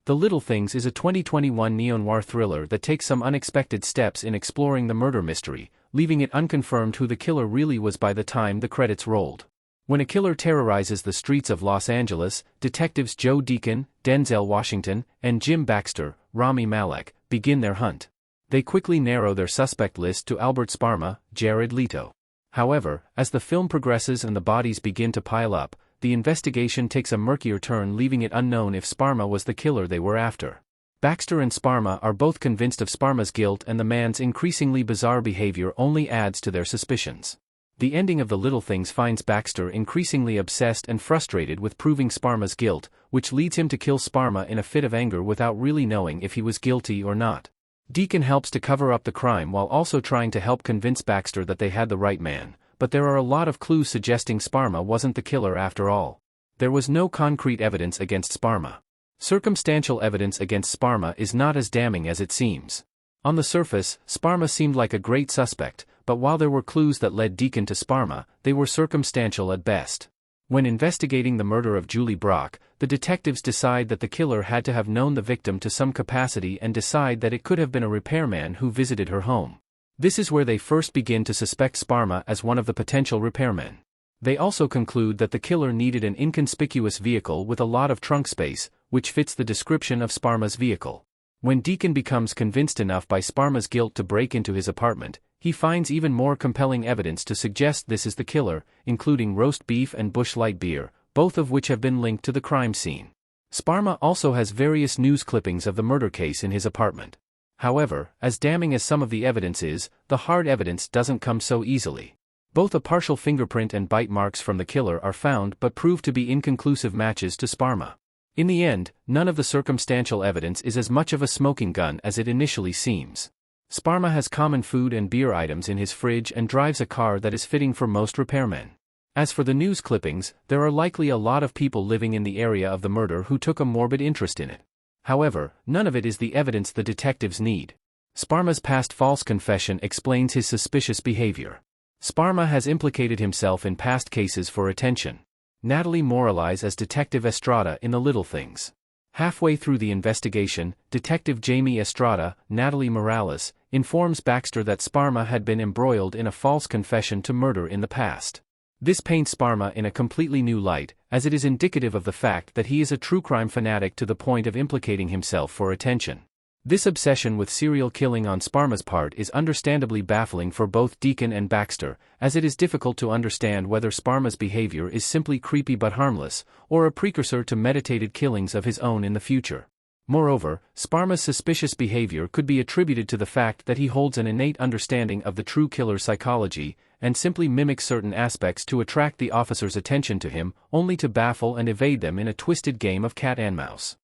The Little Things is a 2021 neo-noir thriller that takes some unexpected steps in exploring the murder mystery, leaving it unconfirmed who the killer really was by the time the credits rolled. When a killer terrorizes the streets of Los Angeles, detectives Joe Deacon, Denzel Washington, and Jim Baxter, Rami Malek, begin their hunt. They quickly narrow their suspect list to Albert Sparma, Jared Leto. However, as the film progresses and the bodies begin to pile up, the investigation takes a murkier turn, leaving it unknown if Sparma was the killer they were after. Baxter and Sparma are both convinced of Sparma's guilt, and the man's increasingly bizarre behavior only adds to their suspicions. The ending of The Little Things finds Baxter increasingly obsessed and frustrated with proving Sparma's guilt, which leads him to kill Sparma in a fit of anger without really knowing if he was guilty or not. Deacon helps to cover up the crime while also trying to help convince Baxter that they had the right man, but there are a lot of clues suggesting Sparma wasn't the killer after all. There was no concrete evidence against Sparma. Circumstantial evidence against Sparma is not as damning as it seems. On the surface, Sparma seemed like a great suspect, but while there were clues that led Deacon to Sparma, they were circumstantial at best. When investigating the murder of Julie Brock, the detectives decide that the killer had to have known the victim to some capacity and decide that it could have been a repairman who visited her home. This is where they first begin to suspect Sparma as one of the potential repairmen. They also conclude that the killer needed an inconspicuous vehicle with a lot of trunk space, which fits the description of Sparma's vehicle. When Deacon becomes convinced enough by Sparma's guilt to break into his apartment, he finds even more compelling evidence to suggest this is the killer, including roast beef and Busch Light beer, both of which have been linked to the crime scene. Sparma also has various news clippings of the murder case in his apartment. However, as damning as some of the evidence is, the hard evidence doesn't come so easily. Both a partial fingerprint and bite marks from the killer are found but prove to be inconclusive matches to Sparma. In the end, none of the circumstantial evidence is as much of a smoking gun as it initially seems. Sparma has common food and beer items in his fridge and drives a car that is fitting for most repairmen. As for the news clippings, there are likely a lot of people living in the area of the murder who took a morbid interest in it. However, none of it is the evidence the detectives need. Sparma's past false confession explains his suspicious behavior. Sparma has implicated himself in past cases for attention. Natalie Morales as Detective Estrada in The Little Things. Halfway through the investigation, Detective Jamie Estrada, Natalie Morales, informs Baxter that Sparma had been embroiled in a false confession to murder in the past. This paints Sparma in a completely new light, as it is indicative of the fact that he is a true crime fanatic to the point of implicating himself for attention. This obsession with serial killing on Sparma's part is understandably baffling for both Deacon and Baxter, as it is difficult to understand whether Sparma's behavior is simply creepy but harmless, or a precursor to meditated killings of his own in the future. Moreover, Sparma's suspicious behavior could be attributed to the fact that he holds an innate understanding of the true killer's psychology, and simply mimics certain aspects to attract the officer's attention to him, only to baffle and evade them in a twisted game of cat and mouse.